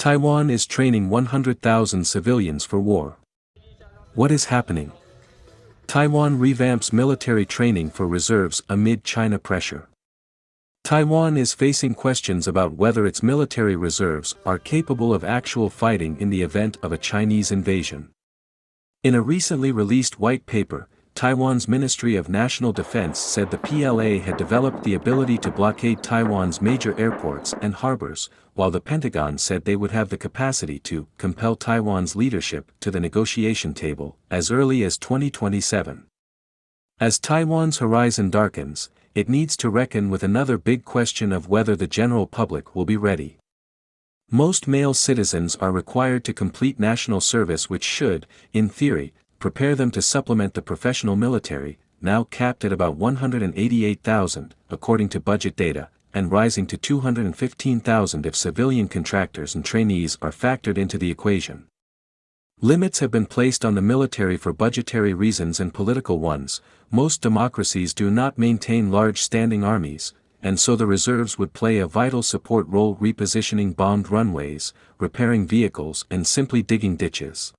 Taiwan is training 100,000 civilians for war. What is happening? Taiwan revamps military training for reserves amid China pressure. Taiwan is facing questions about whether its military reserves are capable of actual fighting in the event of a Chinese invasion. In a recently released white paper, Taiwan's Ministry of National Defense said the PLA had developed the ability to blockade Taiwan's major airports and harbors, while the Pentagon said they would have the capacity to compel Taiwan's leadership to the negotiation table as early as 2027. As Taiwan's horizon darkens, it needs to reckon with another big question of whether the general public will be ready. Most male citizens are required to complete national service, which should, in theory, prepare them to supplement the professional military, now capped at about 188,000, according to budget data, and rising to 215,000 if civilian contractors and trainees are factored into the equation. Limits have been placed on the military for budgetary reasons and political ones. Most democracies do not maintain large standing armies, and so the reserves would play a vital support role, repositioning bombed runways, repairing vehicles, and simply digging ditches.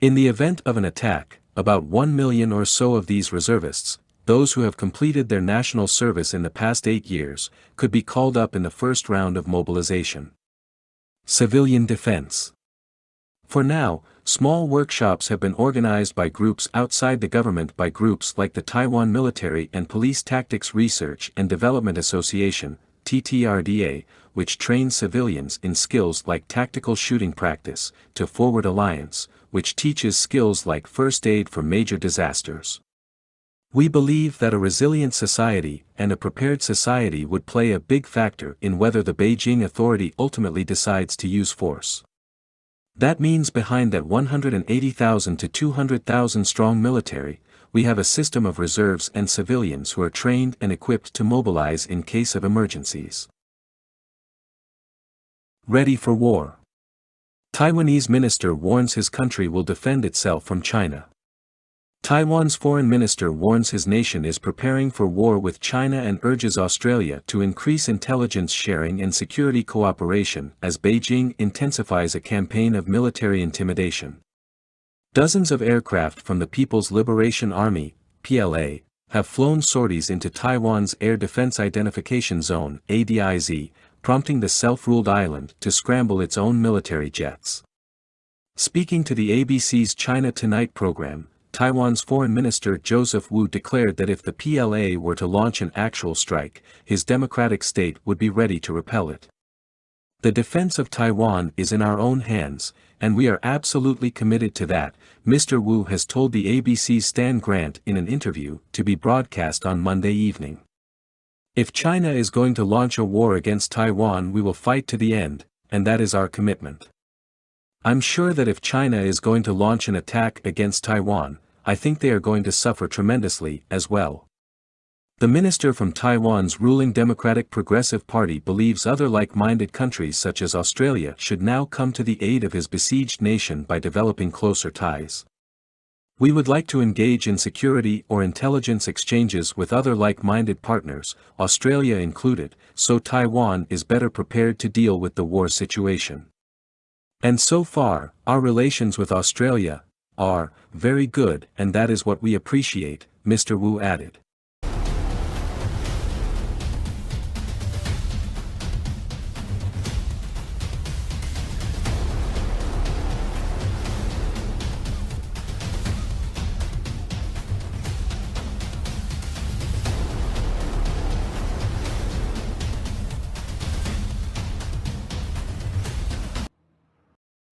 In the event of an attack, about 1 million or so of these reservists, those who have completed their national service in the past 8 years, could be called up in the first round of mobilization. Civilian defense. For now, small workshops have been organized by groups outside the government, by groups like the Taiwan Military and Police Tactics Research and Development Association, TTRDA, which trains civilians in skills like tactical shooting practice, to Forward Alliance, which teaches skills like first aid for major disasters. We believe that a resilient society and a prepared society would play a big factor in whether the Beijing Authority ultimately decides to use force. That means behind that 180,000 to 200,000 strong military, we have a system of reserves and civilians who are trained and equipped to mobilize in case of emergencies. Ready for war. Taiwanese minister warns his country will defend itself from China. Taiwan's foreign minister warns his nation is preparing for war with China and urges Australia to increase intelligence sharing and security cooperation as Beijing intensifies a campaign of military intimidation. Dozens of aircraft from the People's Liberation Army, PLA, have flown sorties into Taiwan's Air Defense Identification Zone, ADIZ, prompting the self-ruled island to scramble its own military jets. Speaking to the ABC's China Tonight program, Taiwan's Foreign Minister Joseph Wu declared that if the PLA were to launch an actual strike, his democratic state would be ready to repel it. The defense of Taiwan is in our own hands, and we are absolutely committed to that, Mr. Wu has told the ABC's Stan Grant in an interview to be broadcast on Monday evening. If China is going to launch a war against Taiwan, we will fight to the end, and that is our commitment. I'm sure that if China is going to launch an attack against Taiwan, I think they are going to suffer tremendously as well. The minister from Taiwan's ruling Democratic Progressive Party believes other like-minded countries such as Australia should now come to the aid of his besieged nation by developing closer ties. We would like to engage in security or intelligence exchanges with other like-minded partners, Australia included, so Taiwan is better prepared to deal with the war situation. And so far, our relations with Australia are very good, and that is what we appreciate, Mr. Wu added.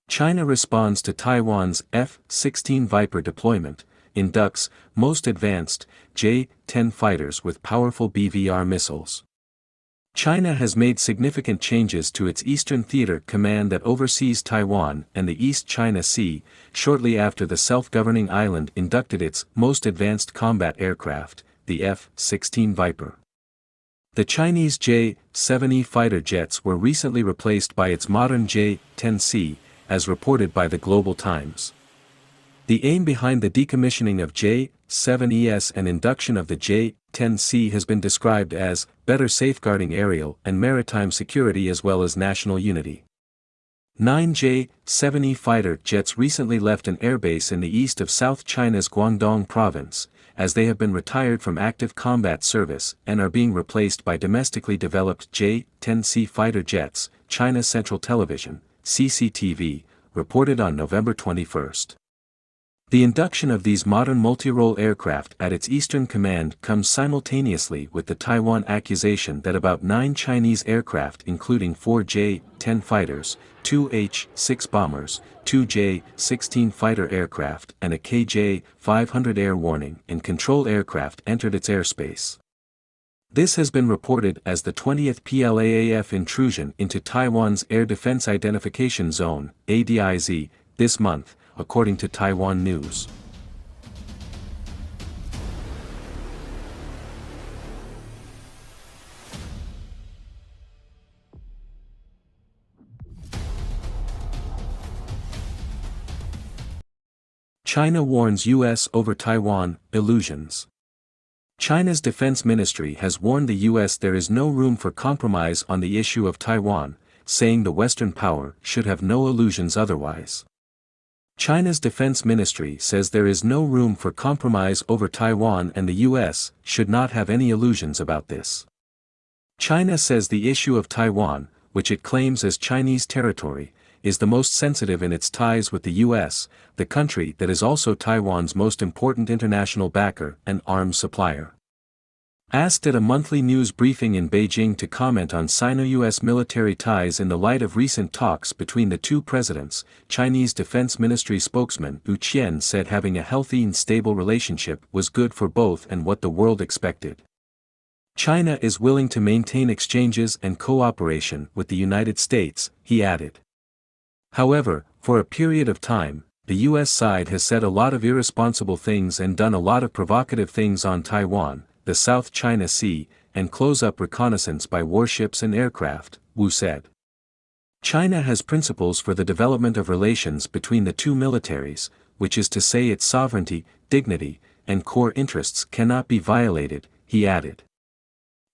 China responds to Taiwan's F-16 Viper deployment, INDUCTS, most advanced, J-10 fighters with powerful BVR missiles. China has made significant changes to its Eastern Theater Command that oversees Taiwan and the East China Sea, shortly after the self-governing island inducted its most advanced combat aircraft, the F-16 Viper. The Chinese J-70 fighter jets were recently replaced by its modern J-10C, as reported by the Global Times. The aim behind the decommissioning of J-7ES and induction of the J-10C has been described as better safeguarding aerial and maritime security as well as national unity. 9 J-70 fighter jets recently left an airbase in the east of South China's Guangdong province, as they have been retired from active combat service and are being replaced by domestically developed J-10C fighter jets, China Central Television, CCTV, reported on November 21. The induction of these modern multi-role aircraft at its Eastern Command comes simultaneously with the Taiwan accusation that about 9 Chinese aircraft including 4 J-10 fighters, 2 H-6 bombers, 2 J-16 fighter aircraft and a KJ-500 air warning and control aircraft entered its airspace. This has been reported as the 20th PLAAF intrusion into Taiwan's Air Defense Identification Zone, ADIZ, this month, according to Taiwan News. China warns U.S. over Taiwan, illusions. China's defense ministry has warned the U.S. there is no room for compromise on the issue of Taiwan, saying the Western power should have no illusions otherwise. China's defense ministry says there is no room for compromise over Taiwan and the U.S. should not have any illusions about this. China says the issue of Taiwan, which it claims as Chinese territory, is the most sensitive in its ties with the U.S., the country that is also Taiwan's most important international backer and arms supplier. Asked at a monthly news briefing in Beijing to comment on Sino-U.S. military ties in the light of recent talks between the two presidents, Chinese Defense Ministry spokesman Wu Qian said having a healthy and stable relationship was good for both and what the world expected. China is willing to maintain exchanges and cooperation with the United States, he added. However, for a period of time, the U.S. side has said a lot of irresponsible things and done a lot of provocative things on Taiwan, the South China Sea, and close-up reconnaissance by warships and aircraft, Wu said. China has principles for the development of relations between the two militaries, which is to say its sovereignty, dignity, and core interests cannot be violated, he added.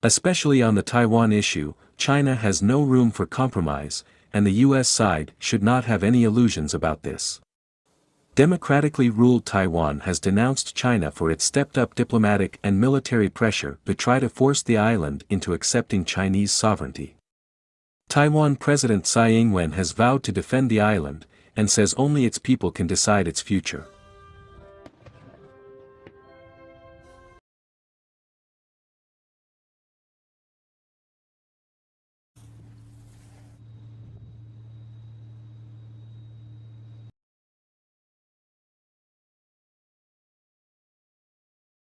Especially on the Taiwan issue, China has no room for compromise, and the U.S. side should not have any illusions about this. Democratically ruled Taiwan has denounced China for its stepped-up diplomatic and military pressure to try to force the island into accepting Chinese sovereignty. Taiwan President Tsai Ing-wen has vowed to defend the island, and says only its people can decide its future.